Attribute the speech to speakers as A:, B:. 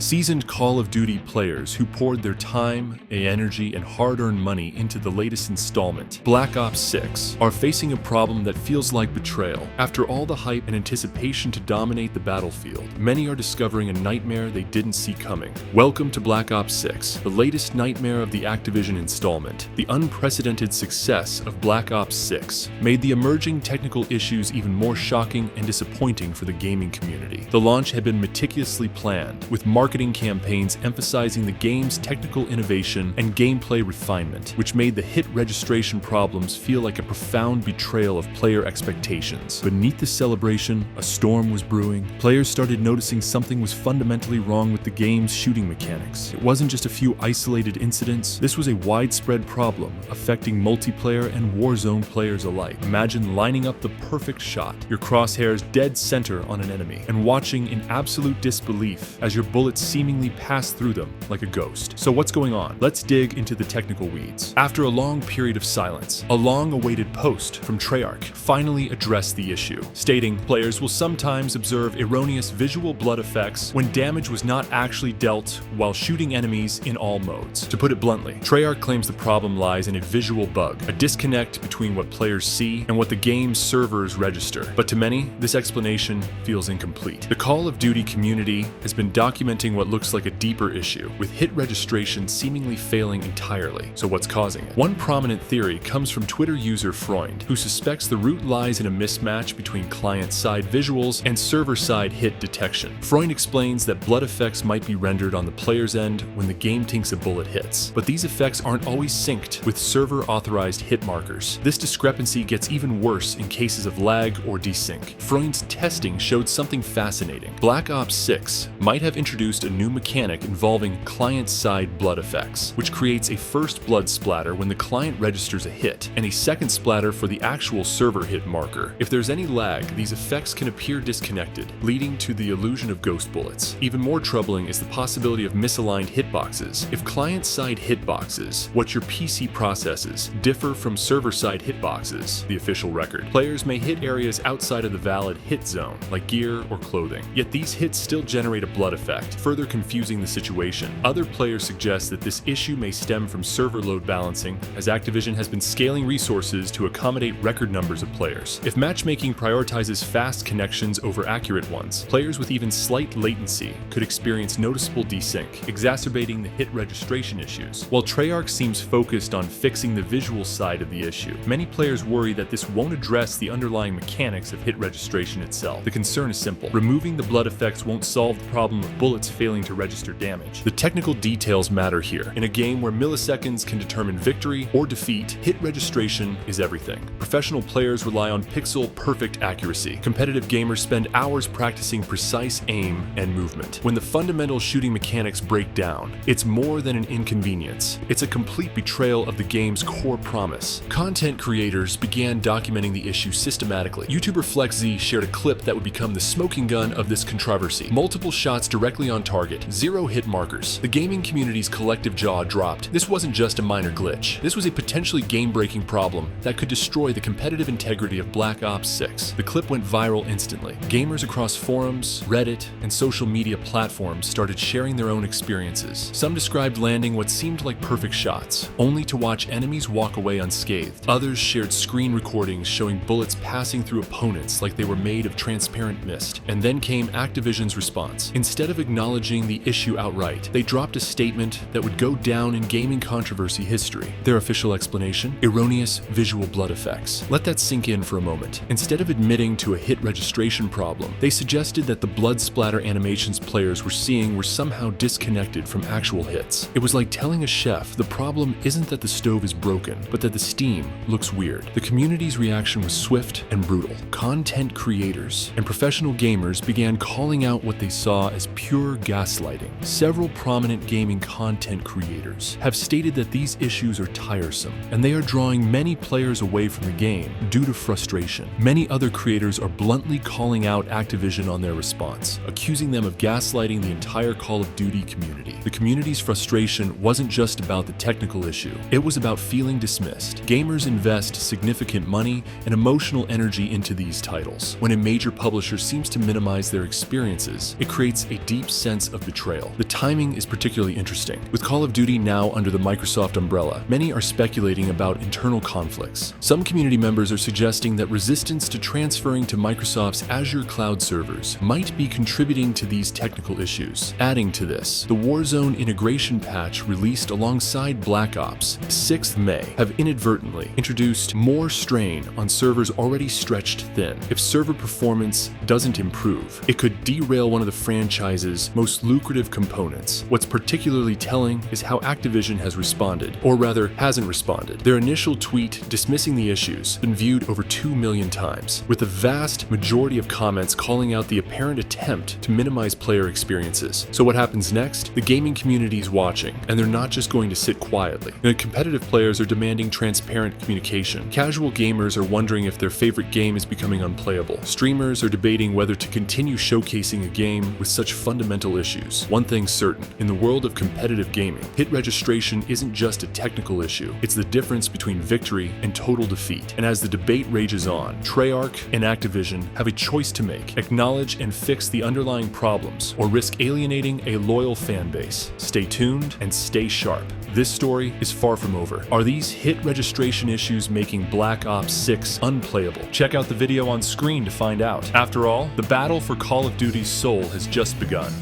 A: Seasoned Call of Duty players who poured their time, energy, and hard-earned money into the latest installment, Black Ops 6, are facing a problem that feels like betrayal. After all the hype and anticipation to dominate the battlefield, many are discovering a nightmare they didn't see coming. Welcome to Black Ops 6, the latest nightmare of the Activision installment. The unprecedented success of Black Ops 6 made the emerging technical issues even more shocking and disappointing for the gaming community. The launch had been meticulously planned, with marketing campaigns emphasizing the game's technical innovation and gameplay refinement, which made the hit registration problems feel like a profound betrayal of player expectations. Beneath the celebration, a storm was brewing. Players started noticing something was fundamentally wrong with the game's shooting mechanics. It wasn't just a few isolated incidents. This was a widespread problem affecting multiplayer and Warzone players alike. Imagine lining up the perfect shot, your crosshairs dead center on an enemy, and watching in absolute disbelief as your bullets seemingly pass through them like a ghost. So what's going on? Let's dig into the technical weeds. After a long period of silence, a long-awaited post from Treyarch finally addressed the issue, stating players will sometimes observe erroneous visual blood effects when damage was not actually dealt while shooting enemies in all modes. To put it bluntly, Treyarch claims the problem lies in a visual bug, a disconnect between what players see and what the game's servers register. But to many, this explanation feels incomplete. The Call of Duty community has been documenting what looks like a deeper issue, with hit registration seemingly failing entirely. So what's causing it? One prominent theory comes from Twitter user Freund, who suspects the root lies in a mismatch between client-side visuals and server-side hit detection. Freund explains that blood effects might be rendered on the player's end when the game thinks a bullet hits, but these effects aren't always synced with server-authorized hit markers. This discrepancy gets even worse in cases of lag or desync. Freund's testing showed something fascinating. Black Ops 6 might have introduced a new mechanic involving client-side blood effects, which creates a first blood splatter when the client registers a hit, and a second splatter for the actual server hit marker. If there's any lag, these effects can appear disconnected, leading to the illusion of ghost bullets. Even more troubling is the possibility of misaligned hitboxes. If client-side hitboxes, what your PC processes, differ from server-side hitboxes, the official record, players may hit areas outside of the valid hit zone, like gear or clothing. Yet these hits still generate a blood effect, further confusing the situation. Other players suggest that this issue may stem from server load balancing, as Activision has been scaling resources to accommodate record numbers of players. If matchmaking prioritizes fast connections over accurate ones, players with even slight latency could experience noticeable desync, exacerbating the hit registration issues. While Treyarch seems focused on fixing the visual side of the issue, many players worry that this won't address the underlying mechanics of hit registration itself. The concern is simple. Removing the blood effects won't solve the problem of bullets failing to register damage. The technical details matter here. In a game where milliseconds can determine victory or defeat, hit registration is everything. Professional players rely on pixel-perfect accuracy. Competitive gamers spend hours practicing precise aim and movement. When the fundamental shooting mechanics break down, it's more than an inconvenience. It's a complete betrayal of the game's core promise. Content creators began documenting the issue systematically. YouTuber FlexZ shared a clip that would become the smoking gun of this controversy. Multiple shots directly on target, zero hit markers. The gaming community's collective jaw dropped. This wasn't just a minor glitch. This was a potentially game-breaking problem that could destroy the competitive integrity of Black Ops 6. The clip went viral instantly. Gamers across forums, Reddit, and social media platforms started sharing their own experiences. Some described landing what seemed like perfect shots, only to watch enemies walk away unscathed. Others shared screen recordings showing bullets passing through opponents like they were made of transparent mist. And then came Activision's response. Instead of acknowledging the issue outright, they dropped a statement that would go down in gaming controversy history. Their official explanation? Erroneous visual blood effects. Let that sink in for a moment. Instead of admitting to a hit registration problem, they suggested that the blood splatter animations players were seeing were somehow disconnected from actual hits. It was like telling a chef the problem isn't that the stove is broken, but that the steam looks weird. The community's reaction was swift and brutal. Content creators and professional gamers began calling out what they saw as pure gaslighting. Several prominent gaming content creators have stated that these issues are tiresome, and they are drawing many players away from the game due to frustration. Many other creators are bluntly calling out Activision on their response, accusing them of gaslighting the entire Call of Duty community. The community's frustration wasn't just about the technical issue, it was about feeling dismissed. Gamers invest significant money and emotional energy into these titles. When a major publisher seems to minimize their experiences, it creates a deep sense of betrayal. The timing is particularly interesting. With Call of Duty now under the Microsoft umbrella, many are speculating about internal conflicts. Some community members are suggesting that resistance to transferring to Microsoft's Azure cloud servers might be contributing to these technical issues. Adding to this, the Warzone integration patch released alongside Black Ops 6th May have inadvertently introduced more strain on servers already stretched thin. If server performance doesn't improve, it could derail one of the franchise's most lucrative components. What's particularly telling is how Activision has responded, or rather hasn't responded. Their initial tweet dismissing the issues has been viewed over 2 million times, with the vast majority of comments calling out the apparent attempt to minimize player experiences. So what happens next? The gaming community is watching, and they're not just going to sit quietly. The competitive players are demanding transparent communication. Casual gamers are wondering if their favorite game is becoming unplayable. Streamers are debating whether to continue showcasing a game with such fundamental issues. One thing's certain, in the world of competitive gaming, hit registration isn't just a technical issue, it's the difference between victory and total defeat. And as the debate rages on, Treyarch and Activision have a choice to make: acknowledge and fix the underlying problems, or risk alienating a loyal fan base. Stay tuned and stay sharp. This story is far from over. Are these hit registration issues making Black Ops 6 unplayable? Check out the video on screen to find out. After all, the battle for Call of Duty's soul has just begun.